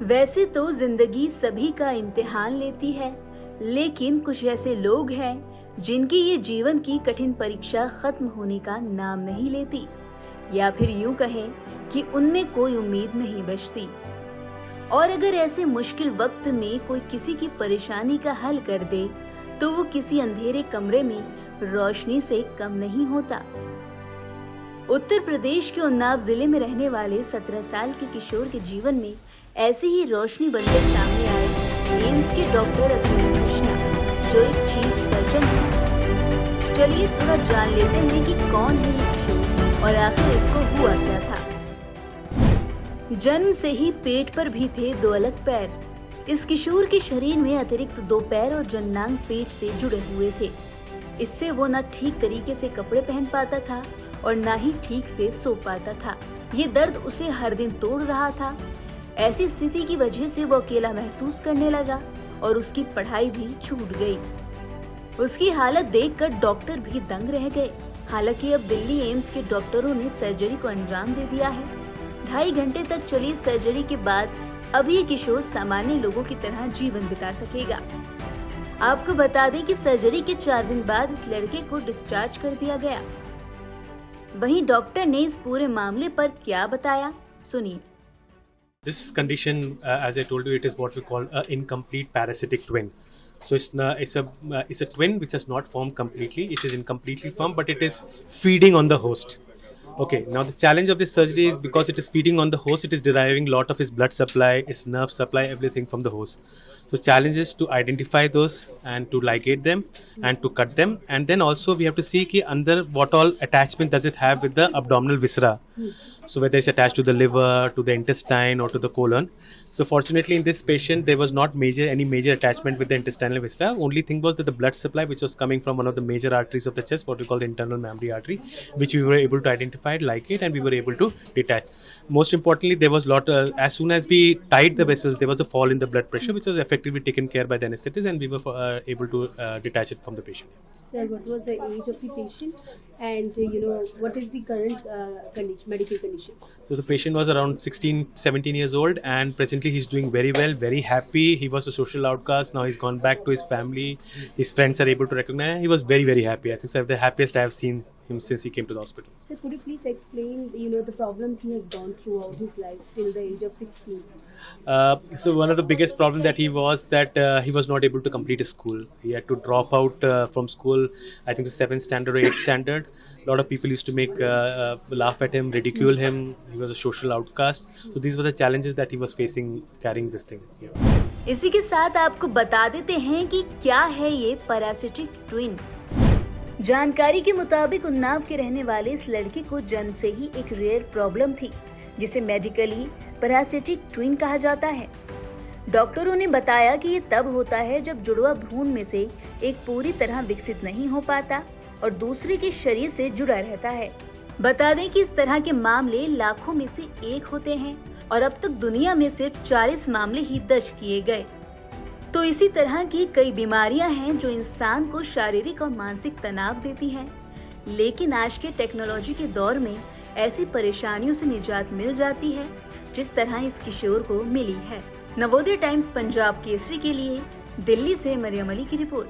वैसे तो जिंदगी सभी का इम्तिहान लेती है, लेकिन कुछ ऐसे लोग हैं जिनकी ये जीवन की कठिन परीक्षा खत्म होने का नाम नहीं लेती, या फिर यूं कहें कि उनमें कोई उम्मीद नहीं बचती। और अगर ऐसे मुश्किल वक्त में कोई किसी की परेशानी का हल कर दे, तो वो किसी अंधेरे कमरे में रोशनी से कम नहीं होता। उत्तर प्रदेश के उन्नाव जिले में रहने वाले 17 साल के किशोर के जीवन में ऐसी ही रोशनी बनकर सामने आए एम्स के डॉक्टर अश्विनी कृष्णा, जो एक चीफ सर्जन है। चलिए थोड़ा जान लेते हैं कि कौन है ये किशोर और आखिर इसको हुआ क्या था। जन्म से ही पेट पर भी थे 2 अलग पैर। इस किशोर के शरीर में अतिरिक्त 2 पैर और जननांग पेट से जुड़े हुए थे। इससे वो न ठीक तरीके से कपड़े पहन पाता था और न ही ठीक से सो पाता था। ये दर्द उसे हर दिन तोड़ रहा था। ऐसी स्थिति की वजह से वो अकेला महसूस करने लगा और उसकी पढ़ाई भी छूट गई। उसकी हालत देखकर डॉक्टर भी दंग रह गए। हालांकि अब दिल्ली एम्स के डॉक्टरों ने सर्जरी को अंजाम दे दिया है। 2.5 घंटे तक चली सर्जरी के बाद अब ये किशोर सामान्य लोगों की तरह जीवन बिता सकेगा। आपको बता दें कि सर्जरी के 4 दिन बाद इस लड़के को डिस्चार्ज कर दिया गया। वहीं डॉक्टर ने इस पूरे मामले पर क्या बताया, सुनिए। This condition, as I told you, it is what we call an incomplete parasitic twin. So it's a twin which has not formed completely. It is incompletely formed, but it is feeding on the host. Okay. Now the challenge of this surgery is because it is feeding on the host, it is deriving a lot of its blood supply, its nerve supply, everything from the host. So challenge is to identify those and to ligate them and to cut them, and then also we have to see कि under what all attachment does it have with the abdominal viscera. So whether it's attached to the liver, to the intestine, or to the colon. So fortunately in this patient there was not any major attachment with the intestinal viscera. Only thing was that the blood supply which was coming from one of the major arteries of the chest, what we call the internal mammary artery, which we were able to identify, ligate, and we were able to detach. Most importantly, there was as soon as we tied the vessels, there was a fall in the blood pressure, which was effectively taken care by the anesthetist, and we were able to detach it from the patient. Sir, what was the age of the patient, and what is the current medical condition? So the patient was around 16-17 years old, and presently he's doing very well, very happy. He was a social outcast. Now he's gone back to his family. His friends are able to recognize him. He was very, very happy. I think so the happiest I have seen him since he came to the hospital. Sir, could you please explain, the problems he has gone throughout his life till the age of 16? So one of the biggest problems that he was not able to complete his school. He had to drop out from school, I think the 7th standard or 8th standard. A lot of people used to laugh at him, ridicule him. He was a social outcast. So these were the challenges that he was facing carrying this thing. Yeah. इसी के साथ आपको बता देते हैं कि क्या है ये पैरासिटिक ट्विन। जानकारी के मुताबिक उन्नाव के रहने वाले इस लड़के को जन्म से ही एक रेयर प्रॉब्लम थी, जिसे मेडिकली पैरासिटिक ट्विन कहा जाता है। डॉक्टरों ने बताया कि ये तब होता है जब जुड़वा भ्रूण में से एक पूरी तरह विकसित नहीं हो पाता और दूसरे के शरीर से जुड़ा रहता है। बता दें कि इस तरह के मामले लाखों में से एक होते हैं और अब तक दुनिया में सिर्फ 40 मामले ही दर्ज किए गए। तो इसी तरह की कई बीमारियां हैं जो इंसान को शारीरिक और मानसिक तनाव देती हैं, लेकिन आज के टेक्नोलॉजी के दौर में ऐसी परेशानियों से निजात मिल जाती है जिस तरह इस किशोर को मिली है। नवोदय टाइम्स पंजाब केसरी के लिए दिल्ली से मरियम अली की रिपोर्ट।